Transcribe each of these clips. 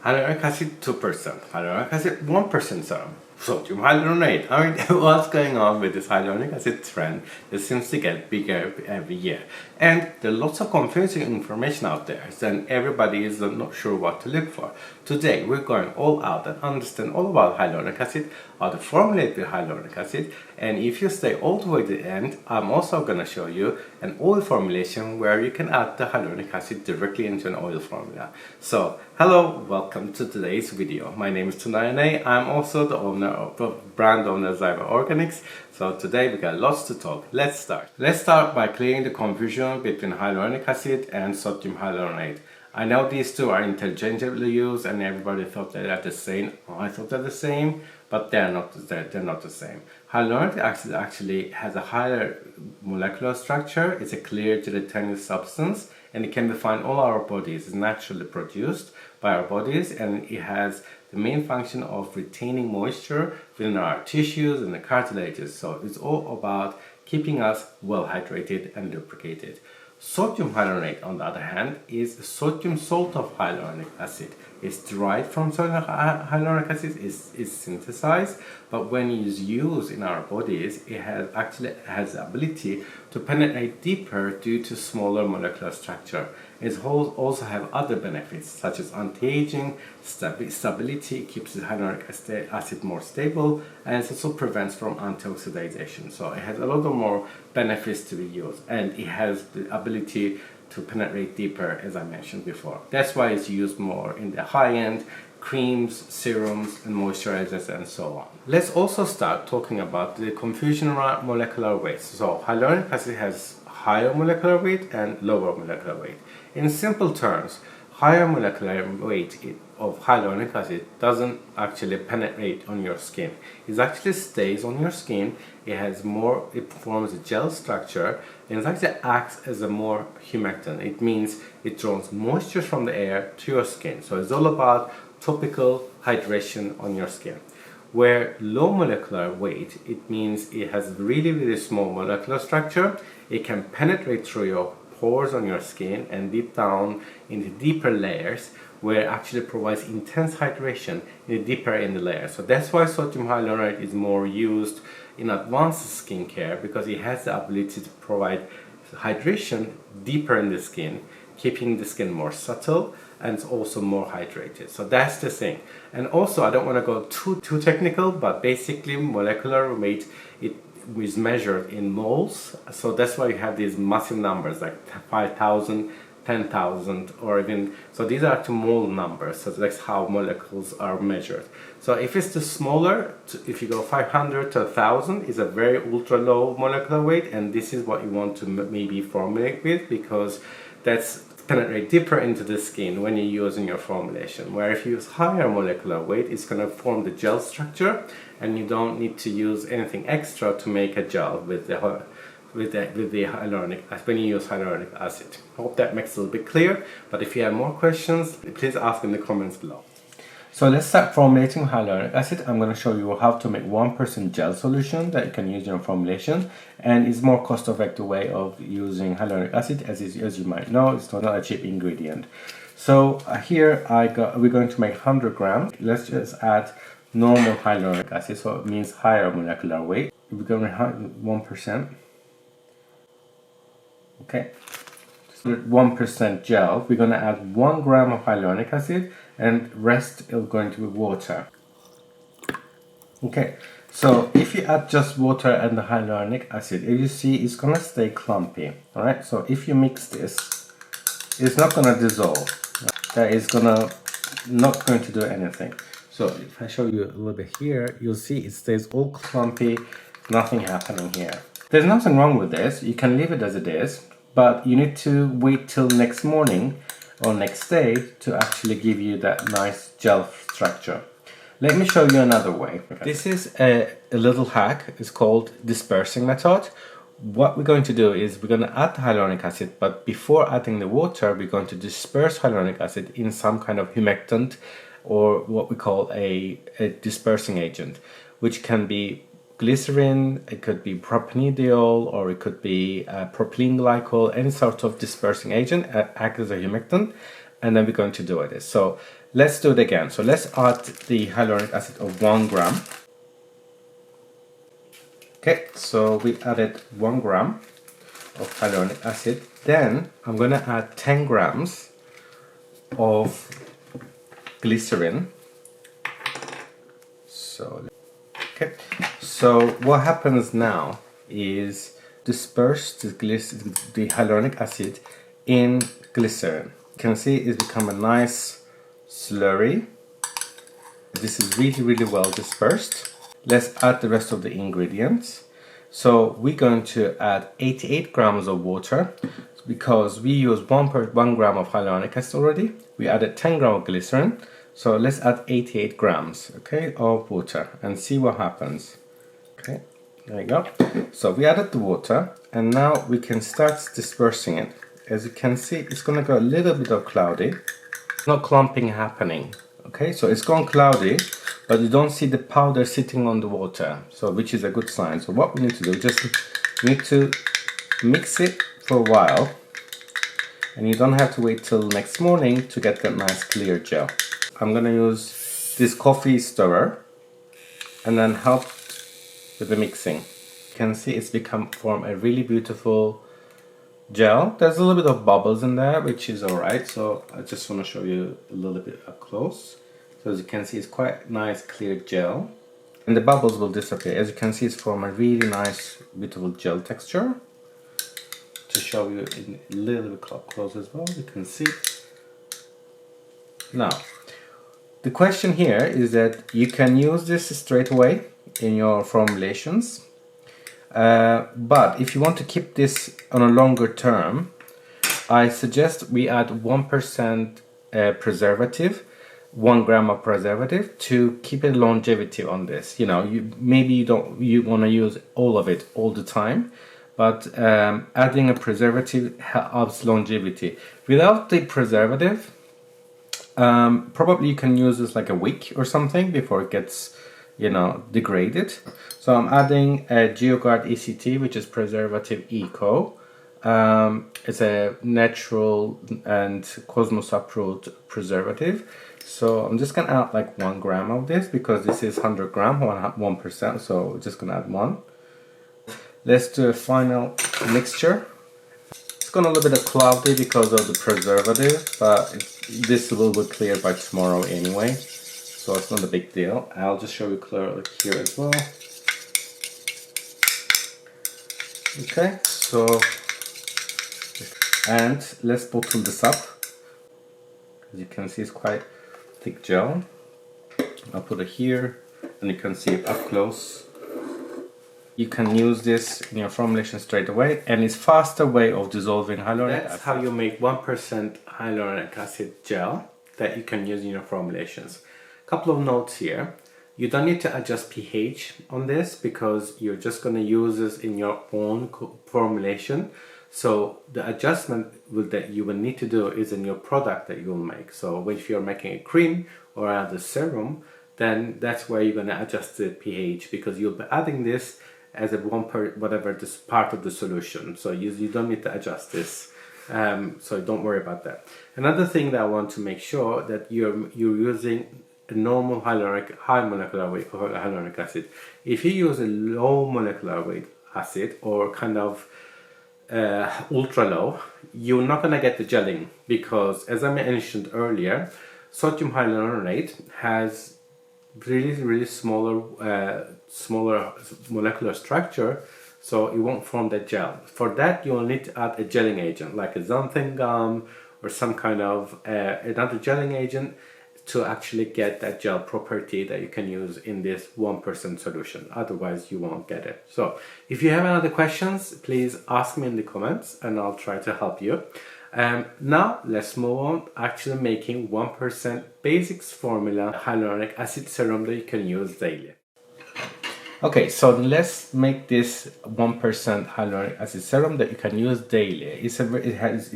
Hyaluronic acid 2%, hyaluronic acid 1% serum, sodium hyaluronate. I mean, what's going on with this hyaluronic acid trend? It seems to get bigger every year. And there are lots of confusing information out there, and everybody is not sure what to look for. Today, we're going all out and understand all about hyaluronic acid, how to formulate with hyaluronic acid, and if you stay all the way to the end, I'm also going to show you an oil formulation where you can add the hyaluronic acid directly into an oil formula. So, hello, welcome to today's video. My name is Niacinamide. I'm also the brand owner of Zyva Organics. So today we got lots to talk. Let's start. Let's start by clearing the confusion between hyaluronic acid and sodium hyaluronate. I know these two are interchangeably used and everybody thought they're the same. I thought they're the same, but they're not the same. Hyaluronic acid actually has a higher molecular structure. It's a clear gelatinous substance and it can be found in all our bodies. It's naturally produced by our bodies and it has the main function of retaining moisture within our tissues and the cartilages. So it's all about keeping us well hydrated and lubricated. Sodium hyaluronate, on the other hand, is a sodium salt of hyaluronic acid. It's derived from sodium hyaluronic acid, is synthesized, but when it's used in our bodies, it actually has the ability to penetrate deeper due to smaller molecular structure. It also have other benefits such as anti-aging, stability, keeps the hyaluronic acid more stable, and it also prevents from antioxidation. So it has a lot of more benefits to be used, and it has the ability to penetrate deeper, as I mentioned before. That's why it's used more in the high-end creams, serums, and moisturizers, and so on. Let's also start talking about the confusion around molecular weights. So hyaluronic acid has higher molecular weight and lower molecular weight. In simple terms, higher molecular weight of hyaluronic acid doesn't actually penetrate on your skin. It actually stays on your skin. It forms a gel structure and it actually acts as a more humectant. It means it draws moisture from the air to your skin. So it's all about topical hydration on your skin. Where low molecular weight, it means it has really small molecular structure. It can penetrate through your pores on your skin and deep down into deeper layers where it actually provides intense hydration deeper in the layer. So that's why sodium hyaluronate is more used in advanced skincare, because it has the ability to provide hydration deeper in the skin, keeping the skin more subtle and also more hydrated. So that's the thing. And also, I don't want to go too technical, but basically molecular weight, it is measured in moles. So that's why you have these massive numbers like 5,000, 10,000, or even, so these are actually mole numbers. So that's how molecules are measured. So if it's the smaller, if you go 500 to 1,000, is a very ultra low molecular weight, and this is what you want to maybe formulate with, because that's penetrate deeper into the skin when you're using your formulation. Where if you use higher molecular weight, it's going to form the gel structure and you don't need to use anything extra to make a gel with the hyaluronic acid when you use hyaluronic acid. Hope that makes it a little bit clear, but if you have more questions, please ask in the comments below. So let's start formulating hyaluronic acid. I'm going to show you how to make 1% gel solution that you can use in your formulation, and it's more cost-effective way of using hyaluronic acid, as you might know, it's not a cheap ingredient. So here we're going to make 100 grams. Let's just add normal hyaluronic acid, so it means higher molecular weight. We're going to have 1%. Okay. 1% gel, we're going to add 1 gram of hyaluronic acid and rest is going to be water. Okay, so if you add just water and the hyaluronic acid, if you see, it's going to stay clumpy. Alright, so if you mix this, it's not going to dissolve. That is not going to do anything. So if I show you a little bit here, you'll see it stays all clumpy, nothing happening here. There's nothing wrong with this, you can leave it as it is, but you need to wait till next morning or next day to actually give you that nice gel structure. Let me show you another way. Okay. This is a little hack. It's called dispersing method. What we're going to do is we're going to add the hyaluronic acid, but before adding the water, we're going to disperse hyaluronic acid in some kind of humectant, or what we call a dispersing agent, which can be glycerine, it could be propanediol, or it could be propylene glycol, any sort of dispersing agent act as a humectant, and then we're going to do it. So Let's do it again. So let's add the hyaluronic acid of 1 gram. Okay, so we added 1 gram of hyaluronic acid. Then I'm going to add 10 grams of glycerin. So, okay, so what happens now is disperse the hyaluronic acid in glycerin. You can see it's become a nice slurry. This is really well dispersed. Let's add the rest of the ingredients. So we're going to add 88 grams of water because we use 1 gram of hyaluronic acid already. We added 10 grams of glycerin. So let's add 88 grams, okay, of water and see what happens. Okay, there you go. So we added the water and now we can start dispersing it. As you can see, it's going to go a little bit of cloudy. No clumping happening. Okay, so it's gone cloudy, but you don't see the powder sitting on the water, so which is a good sign. So what we need to do, just need to mix it for a while, and you don't have to wait till next morning to get that nice clear gel. I'm gonna use this coffee stirrer and then help with the mixing. You can see it's formed a really beautiful gel. There's a little bit of bubbles in there, which is alright, so I just want to show you a little bit up close. So as you can see, it's quite nice clear gel and the bubbles will disappear. As you can see, it's formed a really nice beautiful gel texture. To show you in a little bit close as well, you can see. Now the question here is that you can use this straight away in your formulations. But if you want to keep this on a longer term, I suggest we add 1% preservative, 1 gram of preservative to keep a longevity on this. You know, maybe you want to use all of it all the time, but adding a preservative helps longevity. Without the preservative, probably you can use this like a week or something before it gets, you know, degraded. So I'm adding a GeoGuard ECT, which is preservative eco. It's a natural and Cosmos approved preservative. So I'm just gonna add like 1 gram of this because this is 100 gram, 1%. So we're just gonna add 1. Let's do a final mixture. It's gone a little bit cloudy because of the preservative, but this will be clear by tomorrow anyway. So it's not a big deal. I'll just show you clearly here as well. Okay, so, and let's bottle this up. As you can see, it's quite thick gel. I'll put it here, and you can see it up close. You can use this in your formulation straight away, and it's faster way of dissolving hyaluronic acid. That's how you make 1% hyaluronic acid gel that you can use in your formulations. Couple of notes here. You don't need to adjust pH on this because you're just going to use this in your own formulation. So the adjustment that you will need to do is in your product that you will make. So if you're making a cream or add a serum, then that's where you're going to adjust the pH because you'll be adding this as a whatever this part of the solution. So you don't need to adjust this. So don't worry about that. Another thing that I want to make sure that you're using a normal high molecular weight hyaluronic acid. If you use a low molecular weight acid or kind of ultra low, you're not going to get the gelling because, as I mentioned earlier, sodium hyaluronate has really smaller molecular structure, so it won't form that gel. For that, you'll need to add a gelling agent like a xanthan gum or some kind of another gelling agent to actually get that gel property that you can use in this 1% solution. Otherwise, you won't get it. So if you have any other questions, please ask me in the comments and I'll try to help you. Now let's move on actually making 1% basics formula hyaluronic acid serum that you can use daily. Okay, so let's make this 1% hyaluronic acid serum that you can use daily. It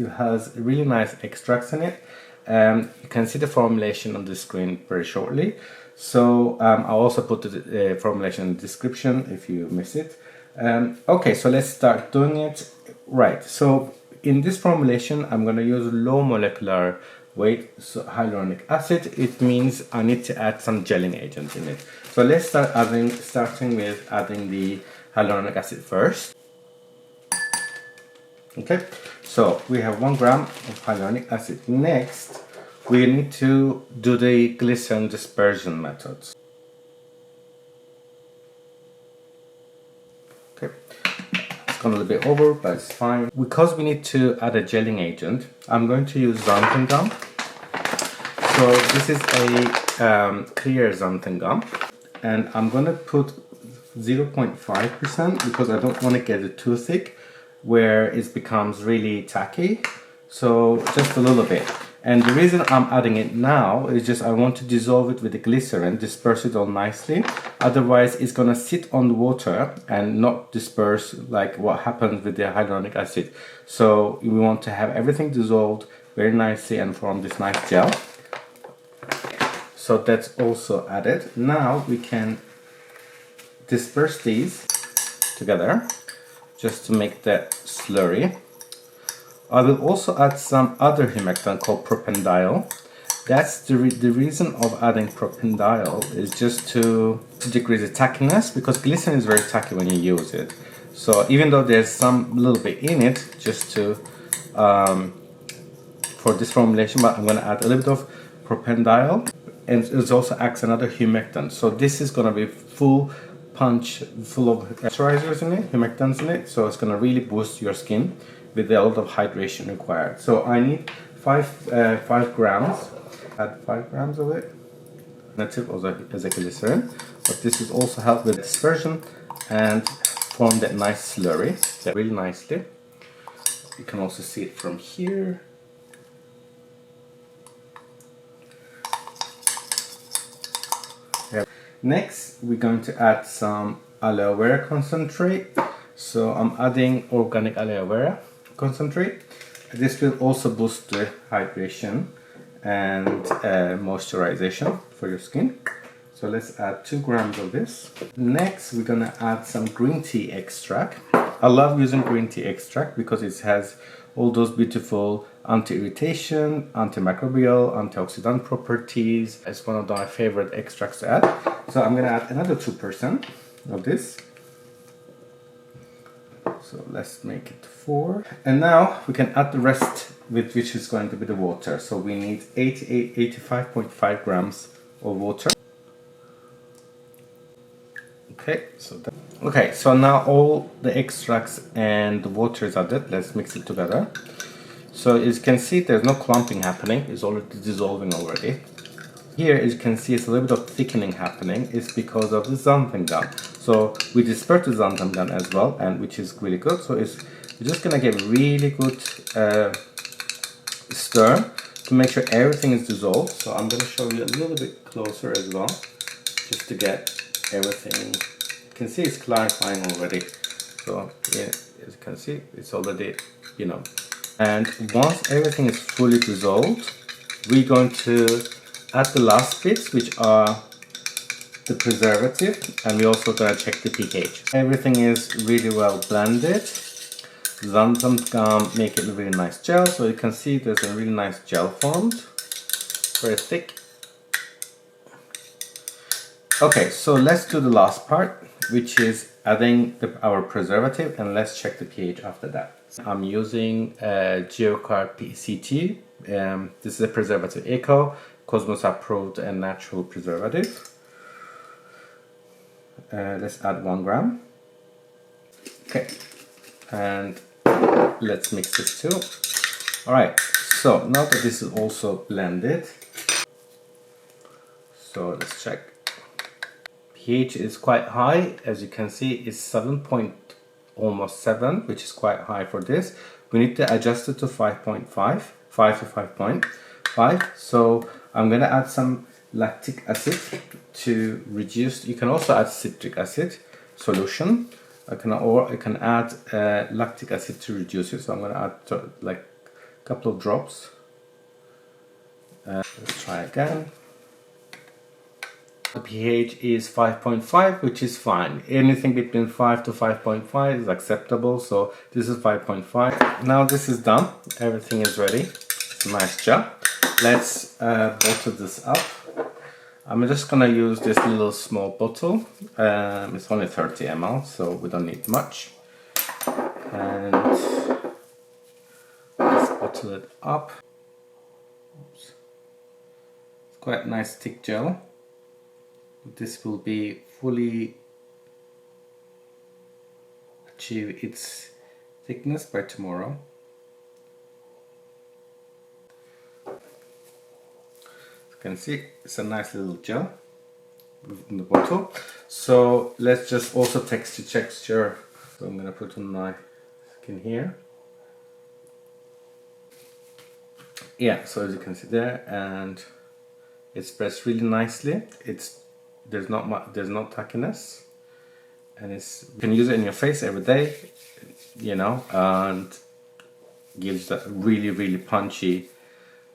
has really nice extracts in it. You can see the formulation on the screen very shortly. So I'll also put the formulation in the description if you miss it. Okay, so let's start doing it. Right, so in this formulation I'm going to use low molecular So hyaluronic acid, it means I need to add some gelling agent in it. So let's starting with adding the hyaluronic acid first. Okay, so we have 1 gram of hyaluronic acid. Next, we need to do the glycerin dispersion methods. Okay, it's gone a little bit over, but it's fine. Because we need to add a gelling agent, I'm going to use xanthan gum. So this is a clear xanthan gum, and I'm going to put 0.5% because I don't want to get it too thick where it becomes really tacky. So just a little bit. And the reason I'm adding it now is just I want to dissolve it with the glycerin, disperse it all nicely. Otherwise it's gonna sit on the water and not disperse like what happens with the hyaluronic acid. So we want to have everything dissolved very nicely and form this nice gel. So that's also added. Now we can disperse these together just to make that slurry. I will also add some other humectant called propanediol. That's the reason of adding propanediol is just to decrease the tackiness, because glycerin is very tacky when you use it. So even though there's some little bit in it, just to for this formulation, but I'm going to add a little bit of propanediol, and it also acts another humectant. So this is going to be full punch, full of moisturizers in it, humectants in it. So it's going to really boost your skin with a lot of hydration required. So I need 5 grams. Add 5 grams of it. Native as a glycerin, but this will also help with dispersion and form that nice slurry really nicely. You can also see it from here. Next, we're going to add some aloe vera concentrate. So I'm adding organic aloe vera concentrate. This will also boost the hydration and moisturization for your skin. So let's add 2 grams of this. Next, we're gonna add some green tea extract. I love using green tea extract because it has all those beautiful anti-irritation, antimicrobial, antioxidant properties. It's one of my favorite extracts to add. So I'm gonna add another 2% of this. So let's make it 4. And now we can add the rest, with which is going to be the water. So we need 85.5 grams of water. Okay, so now all the extracts and the water is added. Let's mix it together. So as you can see, there's no clumping happening. It's already dissolving already. Here, as you can see, it's a little bit of thickening happening. It's because of the xanthan gum. So we dispersed the xanthan gum as well, and which is really good. So we're just gonna give a really good stir to make sure everything is dissolved. So I'm gonna show you a little bit closer as well, just to get everything. You can see it's clarifying already. So yeah, as you can see, it's already, you know. And once everything is fully dissolved, we're going to add the last bits, which are the preservative, and we're also going to check the pH. Everything is really well blended. Xanthan gum make it a really nice gel, so you can see there's a really nice gel formed, very thick. Okay, so let's do the last part, which is adding our preservative, and let's check the pH after that. I'm using Geocard PCT. This is a preservative eco, Cosmos approved and natural preservative. Let's add 1 gram. Okay, and let's mix this too. Alright, so now that this is also blended, so let's check. pH is quite high, as you can see, it's 7, which is quite high for this. We need to adjust it to 5.5, 5 to 5.5. So I'm gonna add some lactic acid to reduce. You can also add citric acid solution. I can add lactic acid to reduce it. So I'm gonna add like a couple of drops. Let's try again. The pH is 5.5, which is fine. Anything between 5 to 5.5 is acceptable. So this is 5.5. Now this is done. Everything is ready. It's a nice gel. let's bottle this up. I'm just gonna use this little small bottle. It's only 30 ml, so we don't need much. And let's bottle it up. Oops. It's quite nice thick gel. This will be fully achieve its thickness by tomorrow. You can see it's a nice little gel in the bottle. So let's just also texture. So I'm gonna put on my skin here. Yeah, so as you can see there, and it spreads really nicely. There's no tackiness, and you can use it in your face every day, you know, and gives that really punchy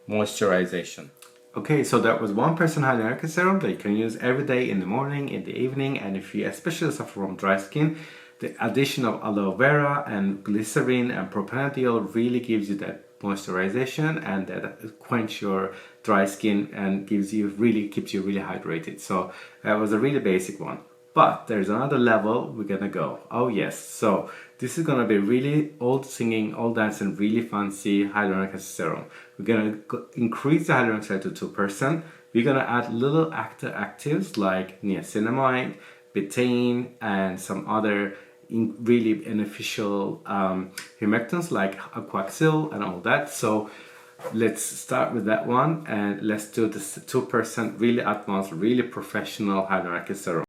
moisturization. Okay, so that was 1% hyaluronic acid serum that you can use every day, in the morning, in the evening, and if you especially suffer from dry skin, the addition of aloe vera and glycerine and propanediol really gives you that moisturization and that quench your dry skin and keeps you really hydrated. So that was a really basic one. But there's another level we're gonna go. Oh yes, so this is gonna be really old singing, old dancing, really fancy hyaluronic acid serum. We're gonna increase the hyaluronic acid to 2%. We're gonna add little actives like niacinamide, betaine, and some other really beneficial humectants like aquaxyl and all that. So let's start with that one, and let's do this 2% really advanced, really professional hyaluronic acid serum.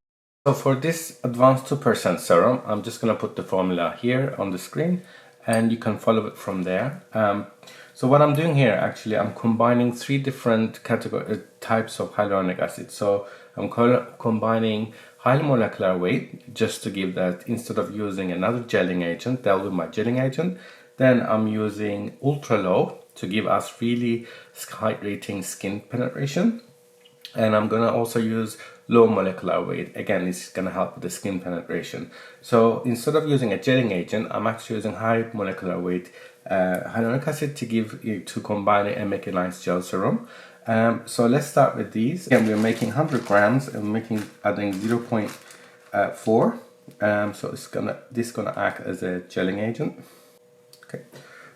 So for this advanced 2% serum, I'm just going to put the formula here on the screen and you can follow it from there. So what I'm doing here, actually, I'm combining 3 different types of hyaluronic acid. So I'm combining high molecular weight just to give that, instead of using another gelling agent, that will be my gelling agent. Then I'm using ultra low to give us really hydrating skin penetration. And I'm gonna also use low molecular weight. Again, it's gonna help with the skin penetration. So instead of using a gelling agent, I'm actually using high molecular weight hyaluronic acid to combine it and make a nice gel serum. So let's start with these. Again, we're making 100 grams and adding 0.4. So this is gonna act as a gelling agent. Okay,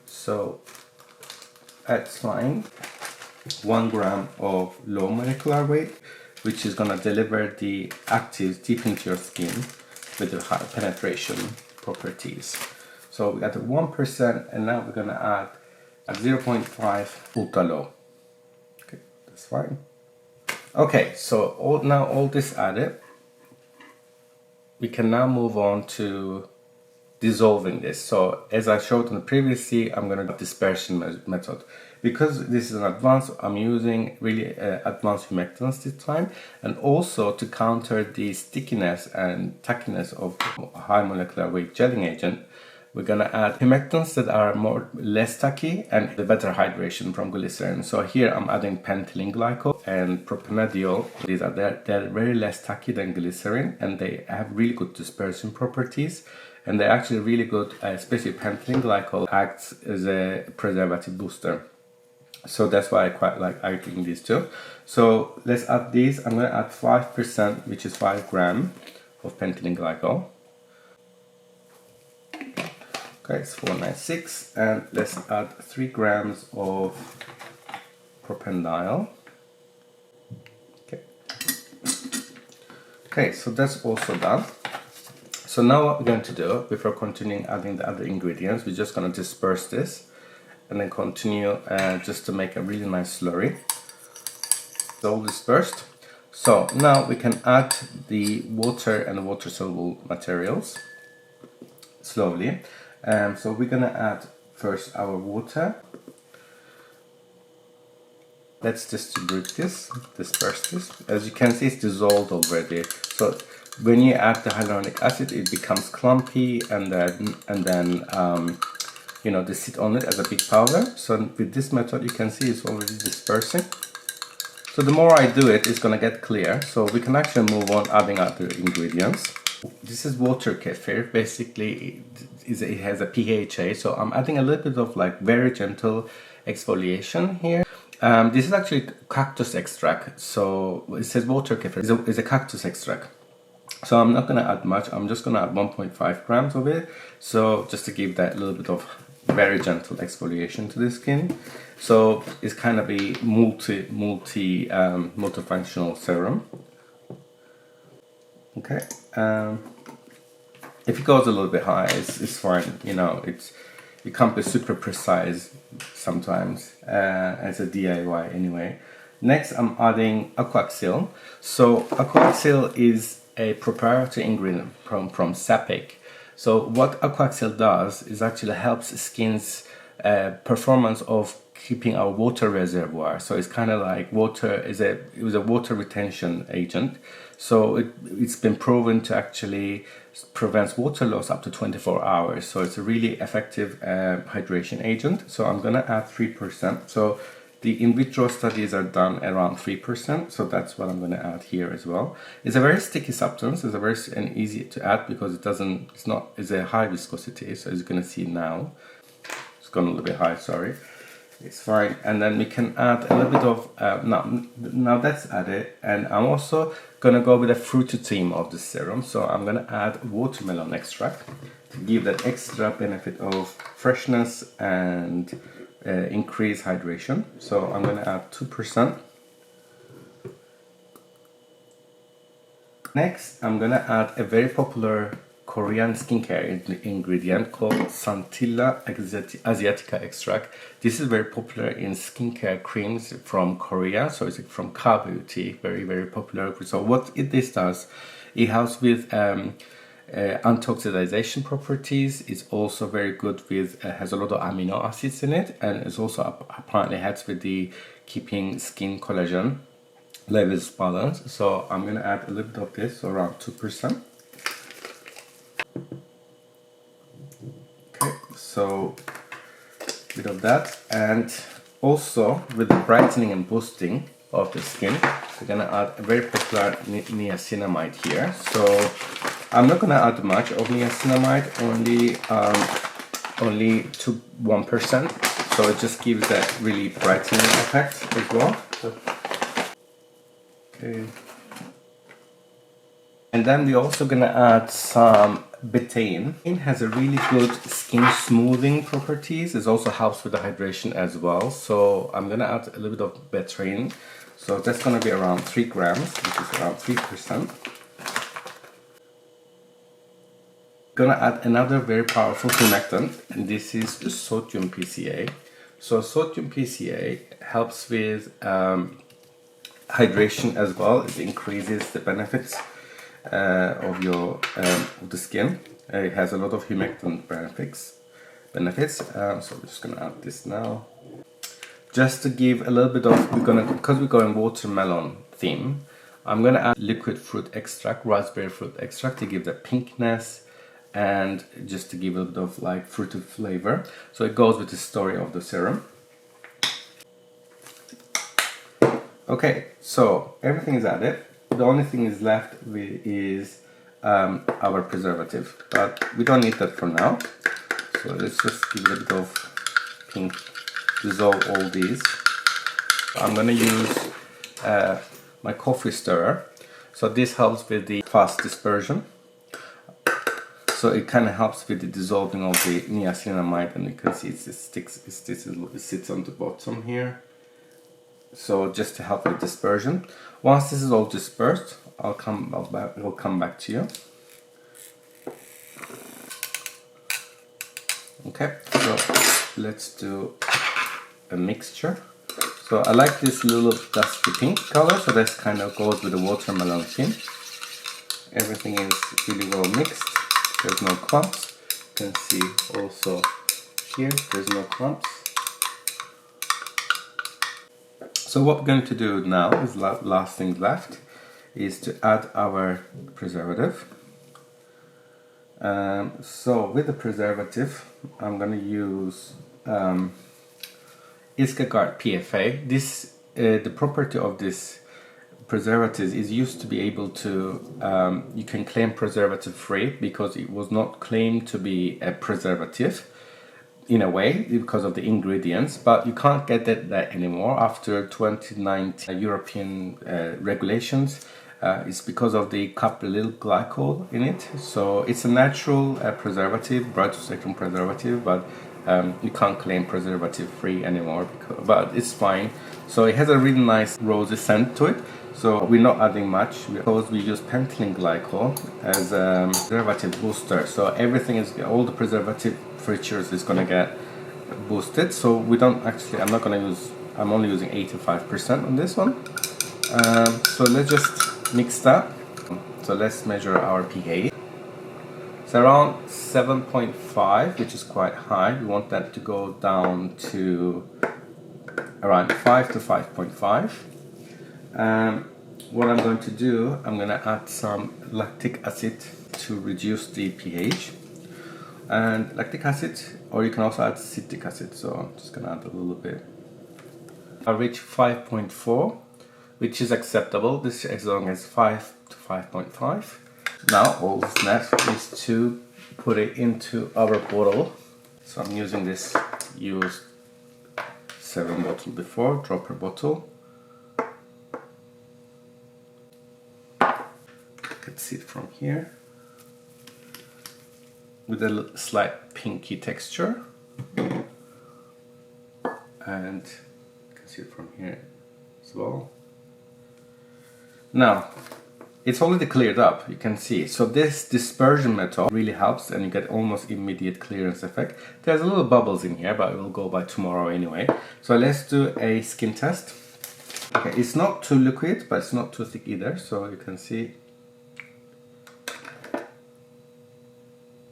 so that's fine. 1 gram of low molecular weight, which is going to deliver the actives deep into your skin with the high penetration properties. So we got the 1%, and now we're going to add a 0.5 ultra low. Okay, that's fine. Okay, so all this added, we can now move on to dissolving this. So as I showed in the previously, I'm going to do dispersion method. Because this is an advanced, I'm using really advanced humectants this time, and also to counter the stickiness and tackiness of high molecular weight gelling agent, we're gonna add humectants that are less tacky and the better hydration from glycerin. So here I'm adding pentylene glycol and propanediol. These are they're very less tacky than glycerin, and they have really good dispersion properties. And they're actually really good, especially pentylene glycol acts as a preservative booster. So that's why I quite like adding these two. So let's add these. I'm going to add 5%, which is 5 grams of pentylene glycol. Okay, it's 496. And let's add 3 grams of propanediol. Okay, so that's also done. So now what we're going to do, before continuing adding the other ingredients, we're just going to disperse this and then continue just to make a really nice slurry. It's all dispersed. So now we can add the water and water soluble materials slowly. So we're gonna add first our water. Let's distribute this, disperse this. As you can see, it's dissolved already. So when you add the hyaluronic acid, it becomes clumpy, and then you know, they sit on it as a big powder. So with this method, you can see it's already dispersing. So the more I do it, it's gonna get clear. So we can actually move on adding other ingredients. This is water kefir. Basically, it has a PHA. So I'm adding a little bit of like very gentle exfoliation here. This is actually cactus extract, so it says water kefir. It's a cactus extract. So I'm not going to add much, I'm just going to add 1.5 grams of it. So just to give that little bit of very gentle exfoliation to the skin. So it's kind of a multifunctional serum. Okay. If it goes a little bit high, it's fine. You know, it can't be super precise sometimes. It's a DIY anyway. Next, I'm adding Aquaxyl. So Aquaxyl is a proprietary ingredient from Sapic. So what Aquaxyl does is actually helps skin's performance of keeping our water reservoir. So it's kind of like it was a water retention agent. So it's been proven to actually prevent water loss up to 24 hours. So it's a really effective hydration agent. So I'm gonna add 3%. So the in vitro studies are done around 3%, so that's what I'm going to add here as well. It's a very sticky substance. It's a very and easy to add because it's a high viscosity, so as you can see now, it's gone a little bit high. Sorry, it's fine. And then we can add a little bit of now that's added, and I'm also going to go with a fruity theme of the serum. So I'm going to add watermelon extract to give that extra benefit of freshness and increase hydration. So I'm going to add 2%. Next, I'm going to add a very popular Korean skincare ingredient called Santilla Asiatica extract. This is very popular in skincare creams from Korea. So it's from Ka Beauty, very, very popular. So what this does, it helps with antioxidization properties. It's also very good with has a lot of amino acids in it, and it's also apparently helps with the keeping skin collagen levels balanced. So I'm going to add a little bit of this, so around 2%. Okay, so a bit of that, and also with the brightening and boosting of the skin, we're going to add a very popular niacinamide here. So I'm not going to add much of niacinamide, only to 1%. So it just gives that really brightening effect as well. Okay. And then we're also going to add some betaine. It has a really good skin smoothing properties. It also helps with the hydration as well. So I'm going to add a little bit of betaine. So that's going to be around 3 grams, which is around 3%. Gonna add another very powerful humectant, and this is the sodium PCA. So sodium PCA helps with hydration as well. It increases the benefits of the skin. It has a lot of humectant benefits. So I'm just gonna add this now, just to give a little bit of. Because we're going watermelon theme. I'm gonna add liquid fruit extract, raspberry fruit extract, to give the pinkness and just to give a bit of like fruity flavor. So it goes with the story of the serum. Okay, so everything is added. The only thing is left is our preservative, but we don't need that for now. So let's just give it a bit of pink, dissolve all these. I'm gonna use my coffee stirrer. So this helps with the fast dispersion. So it kind of helps with the dissolving of the niacinamide, and you can see it sits on the bottom here. So just to help with dispersion. Once this is all dispersed, I'll come back to you. Okay, so let's do a mixture. So I like this little dusty pink color, so that kind of goes with the watermelon theme. Everything is really well mixed. There's no clumps. You can see also here, there's no clumps. So what we're going to do now is last thing left is to add our preservative. So with the preservative, I'm going to use Iskagard PFA. The property of this preservatives is used to be able to you can claim preservative free because it was not claimed to be a preservative, in a way because of the ingredients, but you can't get that anymore after 2019 European regulations. It's because of the caprylyl glycol in it. So it's a natural preservative, broad spectrum preservative, but you can't claim preservative free anymore, but it's fine. So it has a really nice rosy scent to it. So we're not adding much because we use pentylene glycol as a preservative booster. So everything is, all the preservative features is gonna get boosted. So we don't actually, I'm only using 85% on this one. So let's just mix that. So let's measure our pH. It's around 7.5, which is quite high. We want that to go down to around 5 to 5.5. What I'm going to do, I'm going to add some lactic acid to reduce the pH. And lactic acid, or you can also add citric acid. So I'm just going to add a little bit. I reach 5.4, which is acceptable. This is as long as 5 to 5.5. Now all that's left is to put it into our bottle. So I'm using this used serum bottle before, dropper bottle. You can see it from here with a slight pinky texture, and you can see it from here as well. Now it's already cleared up, you can see. So this dispersion method really helps and you get almost immediate clearance effect. There's a little bubbles in here, but it will go by tomorrow anyway. So let's do a skin test. Okay, it's not too liquid, but it's not too thick either. So you can see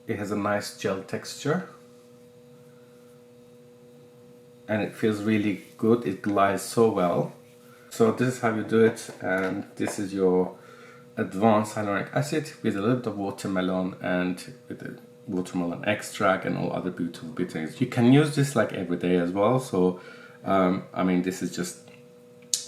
it has a nice gel texture. And it feels really good, it glides so well. So this is how you do it, and this is your advanced hyaluronic acid with a little bit of watermelon and with the watermelon extract and all other beautiful bitters. You can use this like every day as well. So I mean, this is just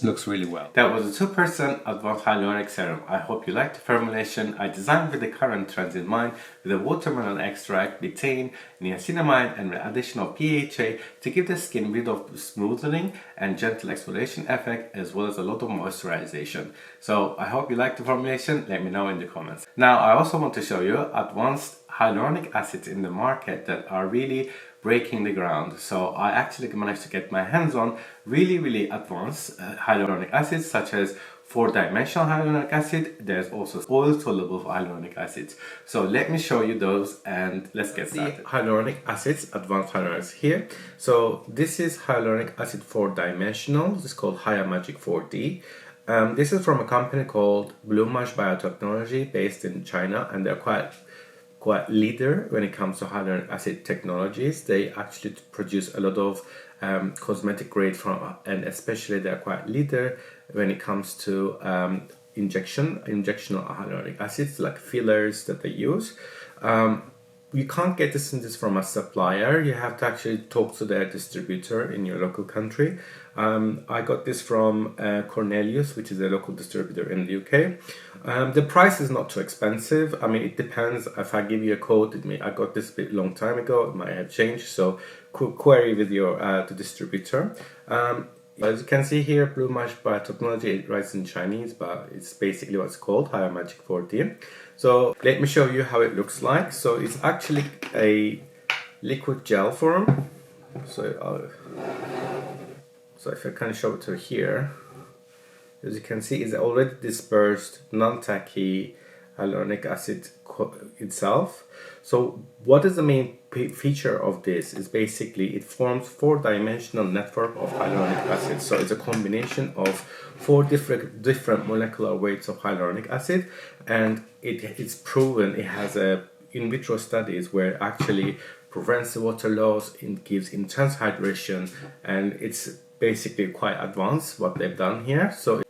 looks really well. That was a 2% advanced hyaluronic serum. I hope you liked the formulation. I designed with the current trends in mind, with the watermelon extract, betaine, niacinamide and the addition of PHA to give the skin a bit of smoothing and gentle exfoliation effect, as well as a lot of moisturization. So I hope you liked the formulation. Let me know in the comments. Now I also want to show you advanced hyaluronic acids in the market that are really breaking the ground. So I actually managed to get my hands on really advanced hyaluronic acids, such as 4-dimensional hyaluronic acid. There's also oil soluble hyaluronic acids. So let me show you those and let's get started. The hyaluronic acids, advanced hyaluronic acids here. So this is hyaluronic acid 4-dimensional. This is called Hyamagic 4D. This is from a company called Greenwashing Biotechnology based in China, and they're quite leader when it comes to hyaluronic acid technologies. They actually produce a lot of cosmetic grade and especially they're quite leader when it comes to injectional hyaluronic acids, like fillers that they use. You can't get this from a supplier. You have to actually talk to their distributor in your local country. I got this from Cornelius, which is a local distributor in the UK. The price is not too expensive. I mean, it depends. If I give you a code, I got this a bit long time ago. It might have changed. So query with your the distributor. As you can see here, Greenwashing Biotechnology, it writes in Chinese, but it's basically what's called Hyamagic 4D. So let me show you how it looks like. So it's actually a liquid gel form. So if I can show it to here, as you can see, it's already dispersed, non-tacky hyaluronic acid itself. So what is the main feature of this is basically it forms 4-dimensional network of hyaluronic acid. So it's a combination of 4 different molecular weights of hyaluronic acid, and it's proven it has in vitro studies where it actually prevents the water loss, it gives intense hydration, and it's basically quite advanced what they've done here. So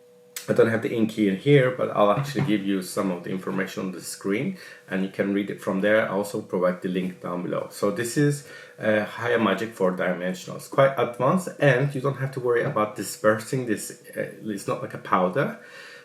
I don't have the inky in here, but I'll actually give you some of the information on the screen and you can read it from there. I also provide the link down below. So this is Hyamagic 4-dimensional. It's quite advanced and you don't have to worry about dispersing this. It's not like a powder.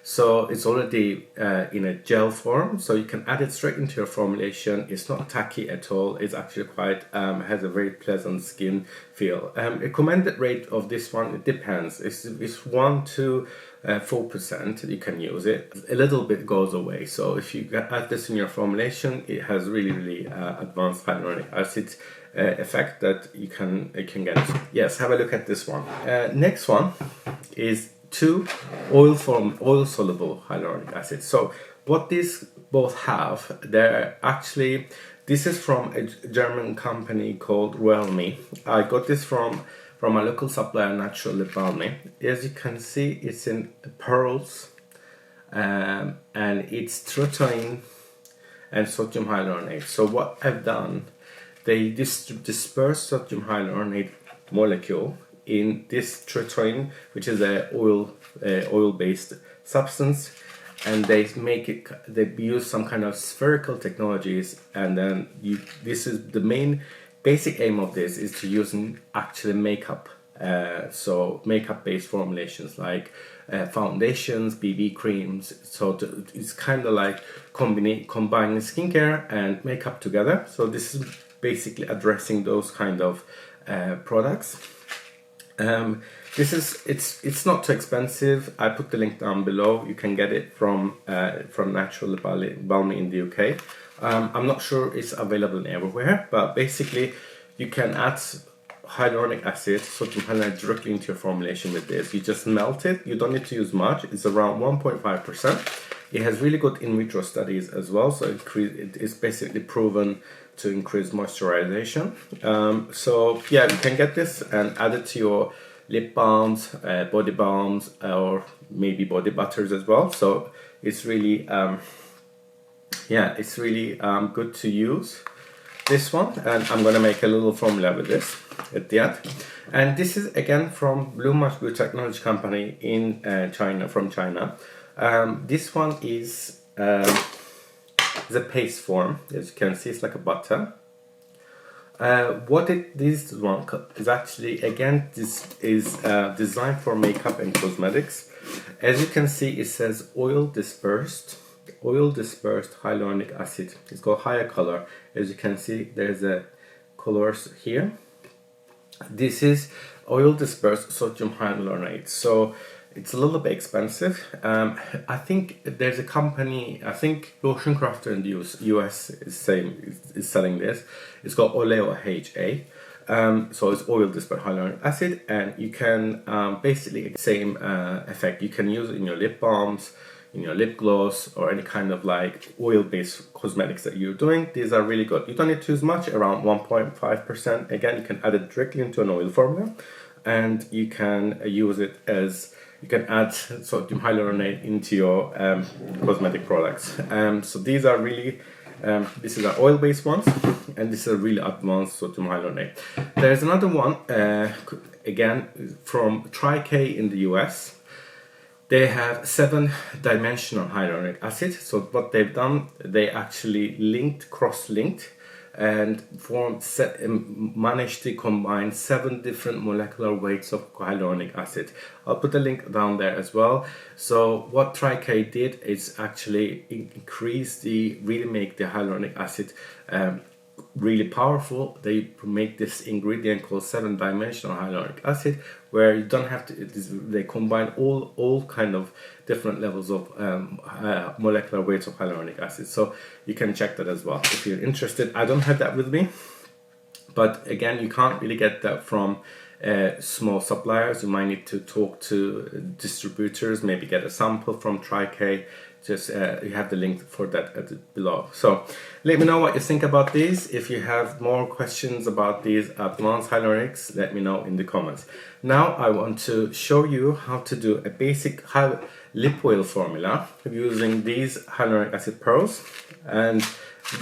So it's already in a gel form, so you can add it straight into your formulation. It's not tacky at all. It's actually quite has a very pleasant skin feel. Recommended rate of this one, it depends. It's 1 to 4% you can use it. A little bit goes away. So if you add this in your formulation, it has really advanced hyaluronic acid effect that you can get. Yes, have a look at this one. Next one is 2 oil soluble hyaluronic acid. So what these both have, they're actually, this is from a German company called Realme. I got this from a local supplier, Natural Lip Balm. As you can see, it's in pearls, and it's tretinoin and sodium hyaluronate. So what I've done, they disperse sodium hyaluronate molecule in this tretinoin, which is a oil-based substance, and they use some kind of spherical technologies, and then this is the main basic aim of this is to use actually makeup, so makeup-based formulations like foundations, BB creams. So it's kind of like combining skincare and makeup together. So this is basically addressing those kind of products. It's not too expensive. I put the link down below. You can get it from Natural Balm in the UK. I'm not sure it's available everywhere, but basically you can add hyaluronic acid, sodium hyaluronate, directly into your formulation with this. You just melt it. You don't need to use much. It's around 1.5%. It has really good in vitro studies as well, so it is basically proven to increase moisturization. So yeah, you can get this and add it to your lip balms, body balms, or maybe body butters as well. So it's really good to use this one, and I'm gonna make a little formula with this at the end. And this is again from Blue Mush Technology Company in China, from China. This one is a paste form. As you can see, it's like a butter. This one is actually, again, this is designed for makeup and cosmetics. As you can see, it says oil dispersed hyaluronic acid. It's got higher color. As you can see, there's a colors here. This is oil dispersed sodium hyaluronate. So it's a little bit expensive. I think there's a company, I think Lotion Crafter in the US is selling this. It's called Oleo HA. So it's oil dispersed hyaluronic acid, and you can basically same effect. You can use it in your lip balms, in your lip gloss, or any kind of like oil-based cosmetics that you're doing. These are really good. You don't need to use much, around 1.5%. Again, you can add it directly into an oil formula, and you can use it as, you can add sodium hyaluronate into your cosmetic products. So these are really, this is our oil-based ones, and this is a really advanced sodium hyaluronate. There's another one, again, from Tri-K in the US. They have 7-dimensional hyaluronic acid. So what they've done, they actually cross-linked, and managed to combine 7 different molecular weights of hyaluronic acid. I'll put a link down there as well. So what Tri-K did is actually really make the hyaluronic acid really powerful. They make this ingredient called 7-dimensional hyaluronic acid, where you don't have to, they combine all kind of different levels of molecular weights of hyaluronic acid. So you can check that as well if you're interested. I don't have that with me, but again, you can't really get that from small suppliers. You might need to talk to distributors, maybe get a sample from Tri-K. Just you have the link for that below. So let me know what you think about these. If you have more questions about these advanced hyaluronics, let me know in the comments. Now I want to show you how to do a basic lip oil formula using these hyaluronic acid pearls, and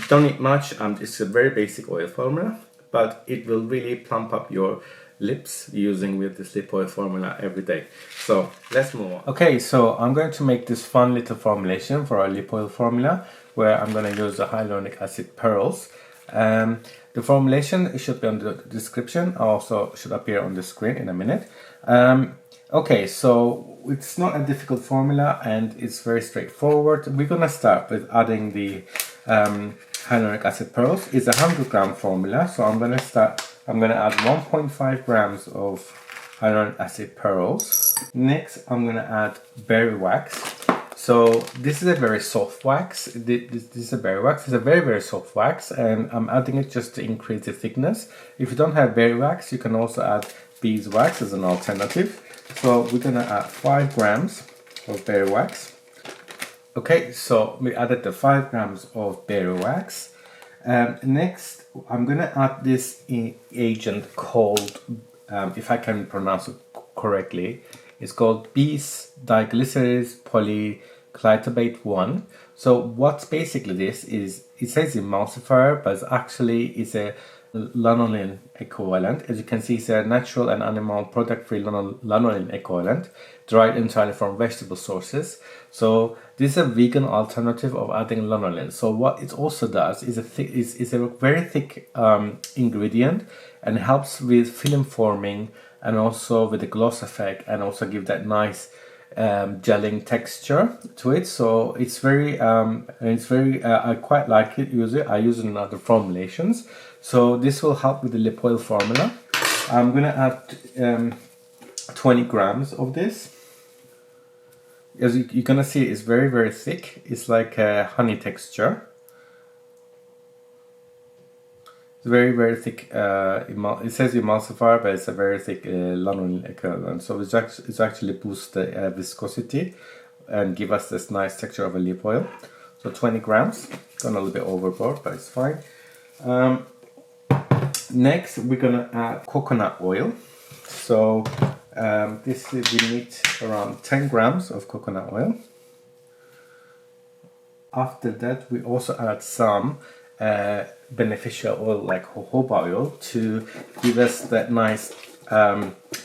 don't need much. It's a very basic oil formula, but it will really plump up your lips using with this lip oil formula every day. So let's move on. Okay, so I'm going to make this fun little formulation for our lip oil formula, where I'm going to use the hyaluronic acid pearls. The formulation should be on the description, also should appear on the screen in a minute. Okay, so it's not a difficult formula and it's very straightforward. We're gonna start with adding the hyaluronic acid pearls. It's a 100-gram formula, so I'm gonna add 1.5 grams of hyaluronic acid pearls. Next, I'm gonna add berry wax. So this is a very soft wax. This is a berry wax. It's a very, very soft wax, and I'm adding it just to increase the thickness. If you don't have berry wax, you can also add beeswax as an alternative. So we're gonna add 5 grams of berry wax. Okay, so we added the 5 grams of berry wax. Next, I'm gonna add this agent called, if I can pronounce it correctly, it's called bis-diglycerid polyclitabate 1. So what's basically this is, it says emulsifier, but it's a lanolin equivalent. As you can see, it's a natural and animal product-free lanolin equivalent, derived entirely from vegetable sources. So this is a vegan alternative of adding lanolin. So what it also does is a very thick ingredient, and helps with film forming and also with the gloss effect, and also give that nice gelling texture to it. So it's very I quite like it. I use it in other formulations. So this will help with the lip oil formula. I'm gonna add 20 grams of this. As you're gonna see, it's very, very thick. It's like a honey texture. It's very, very thick. It says emulsifier, but it's a very thick lanolin equivalent. So it's actually boosts the viscosity and give us this nice texture of a lip oil. So 20 grams. Gone a little bit overboard, but it's fine. Next, we're gonna add coconut oil. So we need around 10 grams of coconut oil. After that, we also add some beneficial oil like jojoba oil to give us that nice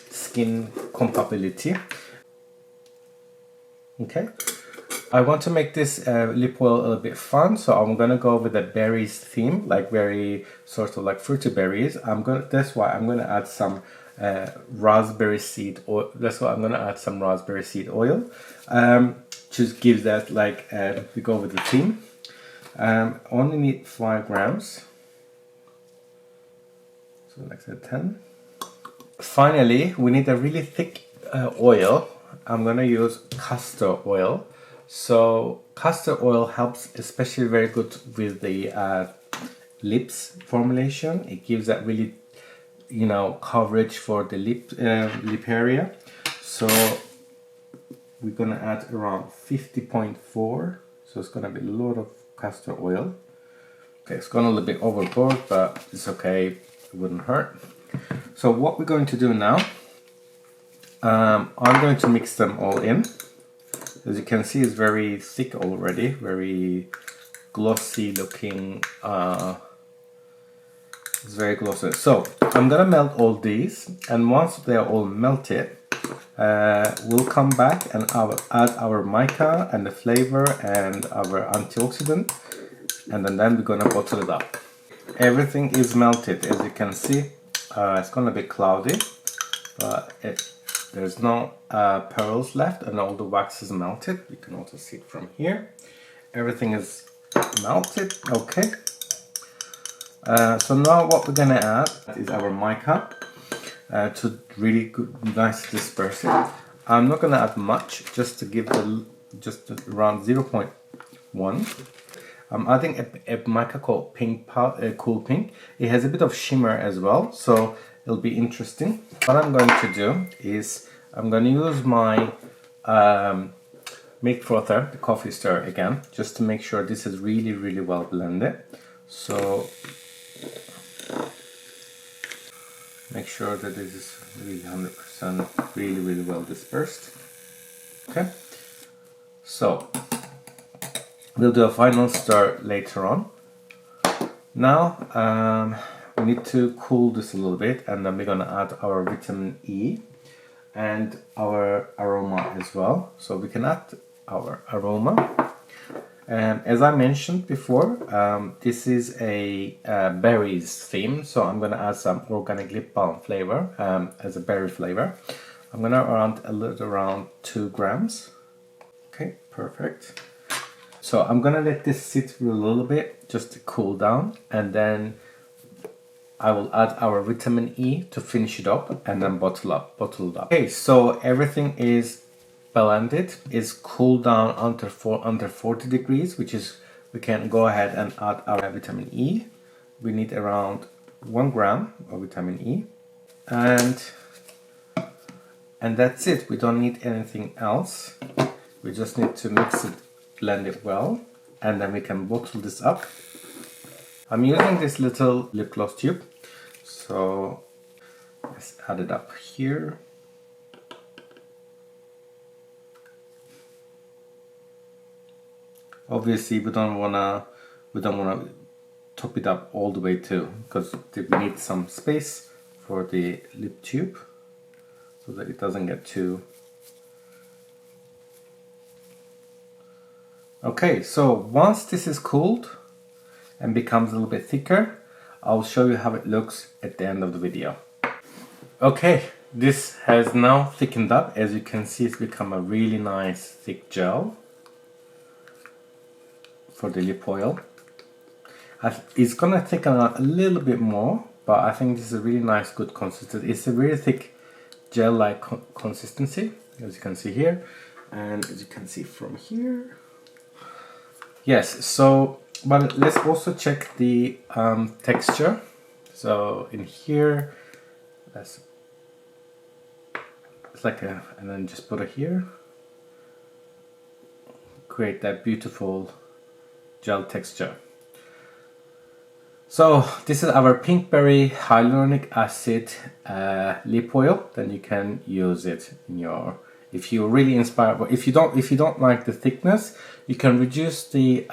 skin compatibility. Okay. I want to make this lip oil a little bit fun, so I'm gonna go with a berries theme, like very sort of like fruity berries. That's why I'm gonna add some raspberry seed oil. That's why I'm gonna add some raspberry seed oil. Just give that like we go with the theme. Only need 5 grams. So like I said, 10. Finally, we need a really thick oil. I'm gonna use castor oil. So castor oil helps especially very good with the lips formulation. It gives that really, coverage for the lip area. So we're gonna add around 50.4. So it's gonna be a lot of castor oil. Okay, it's gone a little bit overboard, but it's okay. It wouldn't hurt. So what we're going to do now, I'm going to mix them all in. As you can see, it's very thick already, very glossy looking. It's very glossy. So I'm gonna melt all these, and once they're all melted, we'll come back and add our mica and the flavor and our antioxidant, and then we're gonna bottle it up. Everything is melted, as you can see. It's gonna be cloudy, but there's no pearls left, and all the wax is melted. You can also see it from here. Everything is melted. Okay. So now what we're gonna add is our mica to really nice disperse it. I'm not gonna add much, just to give just around 0.1. I'm adding a mica called Cool Pink. It has a bit of shimmer as well, so it'll be interesting. What I'm going to do is I'm going to use my milk frother, the coffee stir again, just to make sure this is really, really well blended. So make sure that this is really 100% really, really well dispersed. Okay, so we'll do a final stir later on. Now we need to cool this a little bit, and then we're gonna add our vitamin E and our aroma as well. So we can add our aroma. As I mentioned before, this is a berries theme, so I'm gonna add some organic lip balm flavor as a berry flavor. I'm gonna add around 2 grams. Okay, perfect. So I'm gonna let this sit for a little bit just to cool down, and then I will add our vitamin E to finish it up and then bottle it up. Okay, so everything is blended, is cooled down under 40 degrees, which is, we can go ahead and add our vitamin E. We need around 1 gram of vitamin E, and that's it. We don't need anything else. We just need to mix it, blend it well, and then we can bottle this up. I'm using this little lip gloss tube, so let's add it up here. Obviously, we don't wanna top it up all the way too, because we need some space for the lip tube so that it doesn't get too. Okay, so once this is cooled and becomes a little bit thicker, I'll show you how it looks at the end of the video. Okay, this has now thickened up. As you can see, it's become a really nice thick gel for the lip oil. It's gonna thicken out a little bit more, but I think this is a really nice, good consistency. It's a really thick gel-like consistency, as you can see here, and as you can see from here. Yes, so, but let's also check the texture. So in here, it's like and then just put it here. Create that beautiful gel texture. So this is our Pinkberry Hyaluronic Acid lip oil. Then you can use it in your, if you're really inspired. But if you don't like the thickness, you can reduce the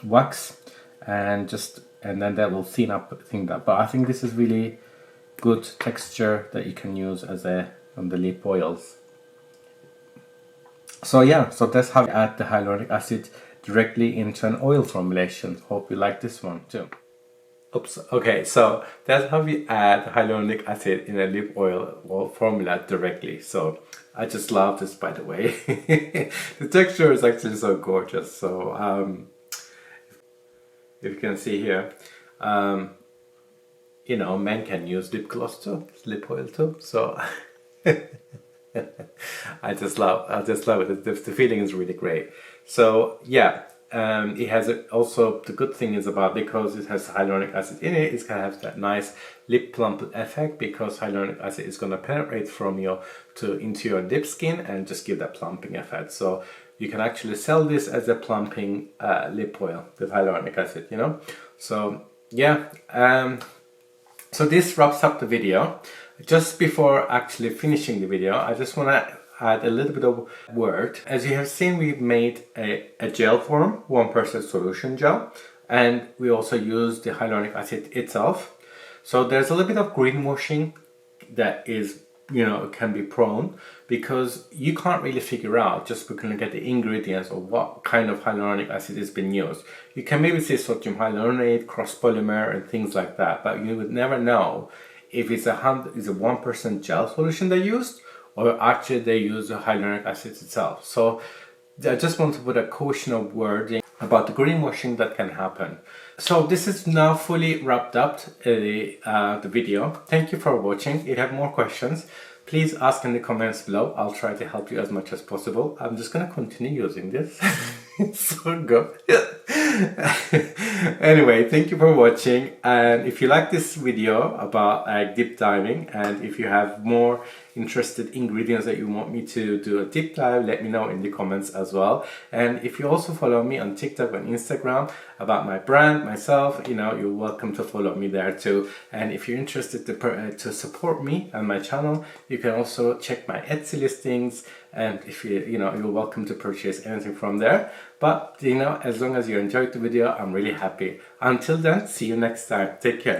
wax and then that will thin up. But I think this is really good texture that you can use as on the lip oils. So yeah, so that's how you add the hyaluronic acid directly into an oil formulation. Hope you like this one too. Oops. Okay, so that's how we add hyaluronic acid in a lip oil formula directly. So I just love this, by the way. The texture is actually so gorgeous. So if you can see here, you know, men can use lip gloss too, lip oil too. So I just love it. The feeling is really great. So yeah. It has also, the good thing is about, because it has hyaluronic acid in it, it's gonna have that nice lip plump effect, because hyaluronic acid is gonna penetrate from into your lip skin and just give that plumping effect. So you can actually sell this as a plumping lip oil with hyaluronic acid, you know. So yeah, so this wraps up the video. Just before actually finishing the video, I just wanna add a little bit of word. As you have seen, we've made a gel form, 1% solution gel, and we also use the hyaluronic acid itself. So there's a little bit of greenwashing that is, you know, can be prone, because you can't really figure out just looking at the ingredients of what kind of hyaluronic acid has been used. You can maybe say sodium hyaluronate, cross polymer, and things like that, but you would never know if it's a 1% gel solution they used, or actually they use the hyaluronic acid itself. So I just want to put a caution of wording about the greenwashing that can happen. So this is now fully wrapped up, the video. Thank you for watching. If you have more questions, please ask in the comments below. I'll try to help you as much as possible. I'm just gonna continue using this. It's so good. Anyway, thank you for watching, and if you like this video about deep diving, and if you have more interested ingredients that you want me to do a deep dive, let me know in the comments as well. And if you also follow me on TikTok and Instagram about my brand, myself, you know, you're welcome to follow me there too. And if you're interested to support me and my channel, you can also check my Etsy listings, and if you're welcome to purchase anything from there. But you know, as long as you enjoyed the video, I'm really happy. Until then, see you next time. Take care.